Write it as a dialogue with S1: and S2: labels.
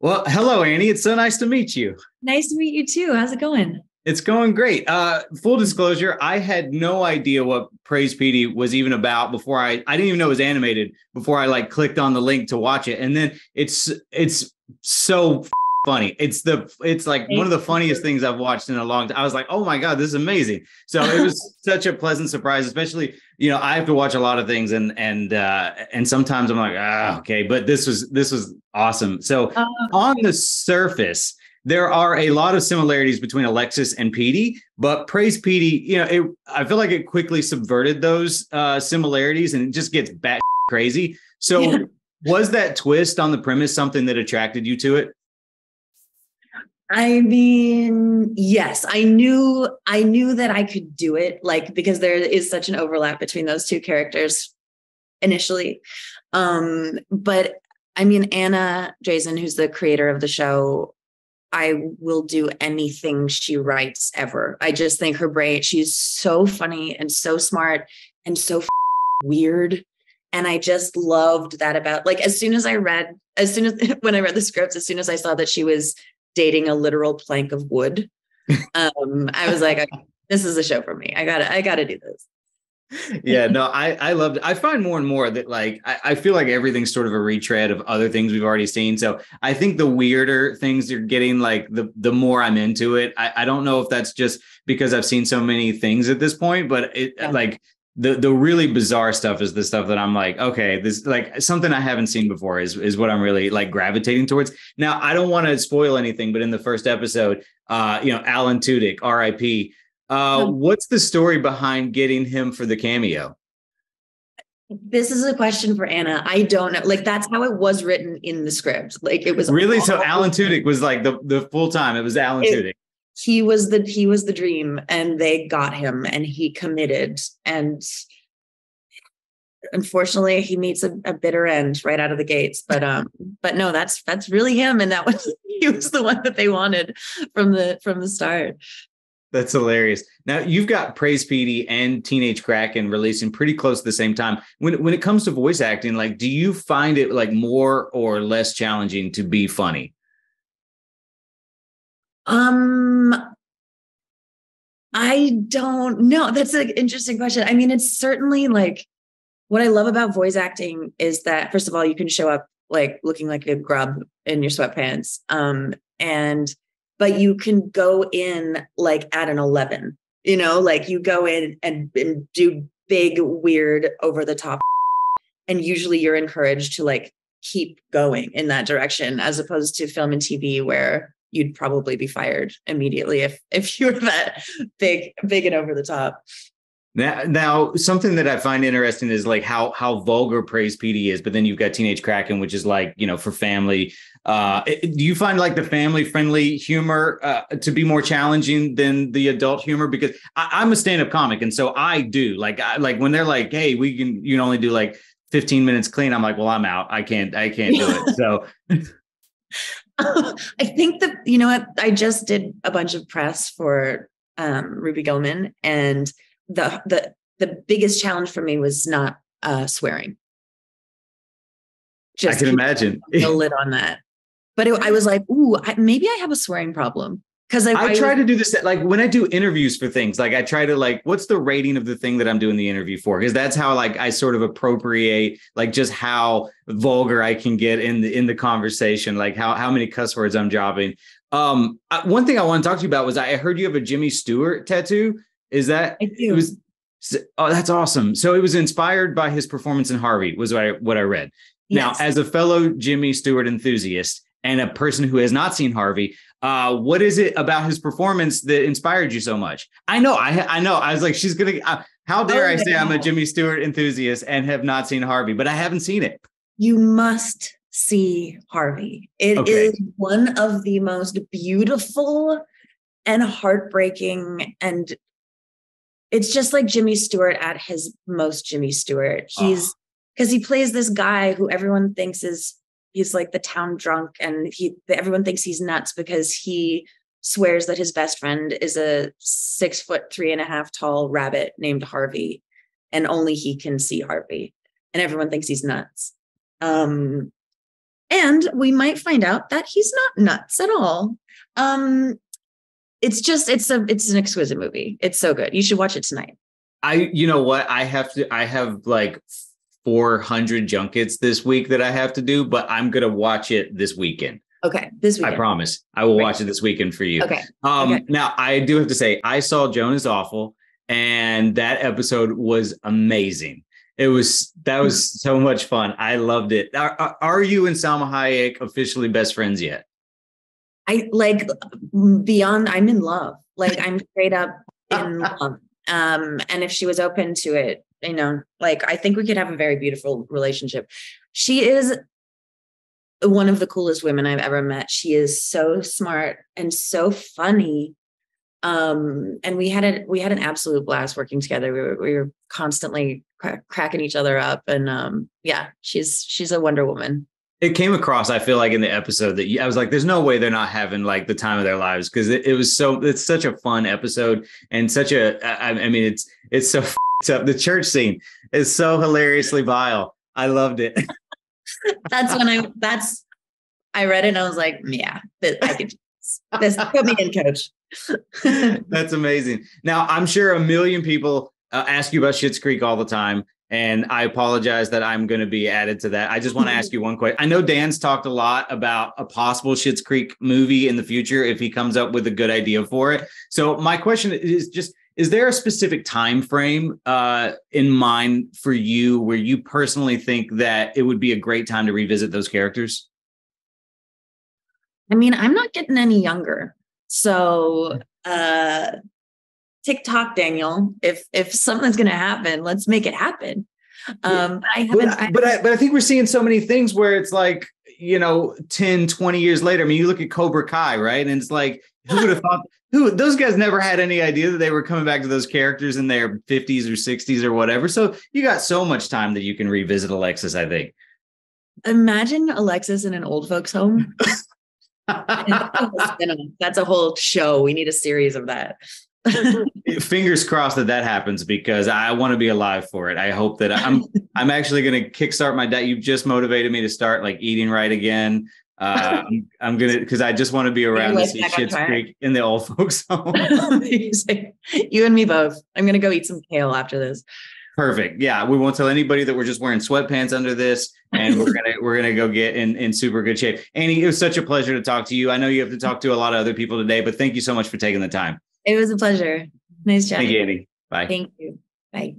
S1: Well, hello, Annie. It's so nice to meet you.
S2: Nice to meet you too. How's it going?
S1: It's going great. Full disclosure, I had no idea what Praise Petey was even about before I didn't even know it was animated before I like clicked on the link to watch it. And then it's so funny. It's like one of the funniest things I've watched in a long time. I was like, oh my God, this is amazing. So it was such a pleasant surprise, especially, I have to watch a lot of things and sometimes I'm like, okay, but this was awesome. So
S2: Uh,
S1: on the surface, there are a lot of similarities between Alexis and Petey, but Praise Petey, I feel like it quickly subverted those similarities and it just gets bat crazy. So,
S2: yeah.
S1: was that twist on the premise something that attracted you to it?
S2: I mean, yes, I knew that I could do it, like because there is such an overlap between those two characters initially. But I mean, Anna Jason, who's the creator of the show, I will do anything she writes ever. I just think her brain, she's so funny and so smart and so weird. And I just loved that about, like, when I read the scripts, as soon as I saw that she was dating a literal plank of wood, I was like, okay, this is a show for me. I gotta do this.
S1: Yeah, no, I loved it. I find more and more that like I feel like everything's sort of a retread of other things we've already seen. So I think the weirder things you're getting, like the more I'm into it. I don't know if that's just because I've seen so many things at this point, but it
S2: Yeah.
S1: like the really bizarre stuff is the stuff that I'm like, okay, this like something I haven't seen before is what I'm really like gravitating towards. Now, I don't want to spoil anything, but in the first episode, Alan Tudyk, RIP. What's the story behind getting him for the cameo?
S2: This is a question for Anna. I don't know. Like, that's how it was written in the script. Like, it was
S1: Really? So
S2: all,
S1: Alan Tudyk was like the full time. It was Alan
S2: it,
S1: Tudyk.
S2: he was the dream, and they got him, and he committed. And unfortunately, he meets a bitter end right out of the gates. But no, that's really him, and that was he was the one that they wanted from the start.
S1: That's hilarious. Now you've got Praise Petey and Teenage Kraken releasing pretty close at the same time. When it comes to voice acting, like, do you find it like more or less challenging to be funny?
S2: Um, I don't know. That's an interesting question. I mean, it's certainly like what I love about voice acting is that, first of all, you can show up like looking like a grub in your sweatpants. And but you can go in like at an 11, like you go in and do big, weird, over the top. And usually you're encouraged to like keep going in that direction, as opposed to film and TV where you'd probably be fired immediately if you're that big and over the top.
S1: Now, something that I find interesting is like how vulgar Praise Petey is, but then you've got Teenage Kraken, which is like, for family. Do you find like the family friendly humor to be more challenging than the adult humor? Because I'm a stand up comic, and so I do like when they're like, hey, you can only do like 15 minutes clean. I'm like, well, I'm out. I can't do it. So
S2: I think that, you know what, I just did a bunch of press for Ruby Gilman, and the biggest challenge for me was not swearing.
S1: I
S2: Just
S1: can
S2: keep
S1: imagine.
S2: the lid on that. But I was like, ooh, maybe I have a swearing problem, because
S1: I try to do this like when I do interviews for things, like I try to like, what's the rating of the thing that I'm doing the interview for? Because that's how like I sort of appropriate like just how vulgar I can get in the conversation, like how many cuss words I'm dropping. One thing I want to talk to you about was I heard you have a Jimmy Stewart tattoo. Is that
S2: I
S1: it
S2: do.
S1: was? Oh, that's awesome. So it was inspired by his performance in Harvey, was what I read. Now,
S2: Yes.
S1: as a fellow Jimmy Stewart enthusiast and a person who has not seen Harvey, what is it about his performance that inspired you so much? I know, I know. I was like, she's gonna. How dare
S2: Oh
S1: I
S2: my
S1: say I'm a
S2: God.
S1: Jimmy Stewart enthusiast and have not seen Harvey, but I haven't seen it.
S2: You must see Harvey. It
S1: Okay.
S2: is one of the most beautiful and heartbreaking, and it's just like Jimmy Stewart at his most Jimmy Stewart.
S1: Oh,
S2: Because he plays this guy who everyone thinks he's like the town drunk, and everyone thinks he's nuts because he swears that his best friend is a 6 foot 3.5 tall rabbit named Harvey, and only he can see Harvey, and everyone thinks he's nuts. Um, And we might find out that he's not nuts at all. It's an exquisite movie. It's so good. You should watch it tonight.
S1: You know what? I have like 400 junkets this week that I have to do, but I'm going to watch it this weekend.
S2: Okay. This weekend.
S1: I promise I will watch it this weekend for you.
S2: Okay.
S1: Now I do have to say, I saw Joan is Awful, and that episode was amazing. That was so much fun. I loved it. Are you and Salma Hayek officially best friends yet? I'm
S2: in love. Like, I'm straight up in love. And if she was open to it, I think we could have a very beautiful relationship. She is one of the coolest women I've ever met. She is so smart and so funny. And we had an absolute blast working together. We were constantly cracking each other up. And she's a Wonder Woman.
S1: It came across, I feel like, in the episode that I was like, there's no way they're not having like the time of their lives, because it's such a fun episode, and such it's so up. The church scene is so hilariously vile. I loved it.
S2: I read it and I was like, yeah, I could this. Put me in, coach.
S1: That's amazing. Now, I'm sure a million people ask you about Schitt's Creek all the time, and I apologize that I'm going to be added to that. I just want to ask you one question. I know Dan's talked a lot about a possible Schitt's Creek movie in the future if he comes up with a good idea for it. So my question is just, is there a specific time frame in mind for you where you personally think that it would be a great time to revisit those characters?
S2: I mean, I'm not getting any younger. So TikTok, Daniel, if something's going to happen, let's make it happen. But
S1: I think we're seeing so many things where it's like, 10, 20 years later. I mean, you look at Cobra Kai, right? And it's like, who would have thought, those guys never had any idea that they were coming back to those characters in their 50s or 60s or whatever. So you got so much time that you can revisit Alexis, I think.
S2: Imagine Alexis in an old folks home. That's a whole show. We need a series of that.
S1: Fingers crossed that happens, because I want to be alive for it. I hope that I'm actually going to kickstart my diet. You've just motivated me to start like eating right again. I'm gonna, because I just want to be around to see Schitt's Creek in the old folks home.
S2: You and me both. I'm gonna go eat some kale after this.
S1: Perfect. Yeah, we won't tell anybody that we're just wearing sweatpants under this, and we're gonna go get in super good shape. Annie, it was such a pleasure to talk to you. I know you have to talk to a lot of other people today, but thank you so much for taking the time.
S2: It was a pleasure. Nice chatting.
S1: Thank you, Annie. Bye.
S2: Thank you. Bye.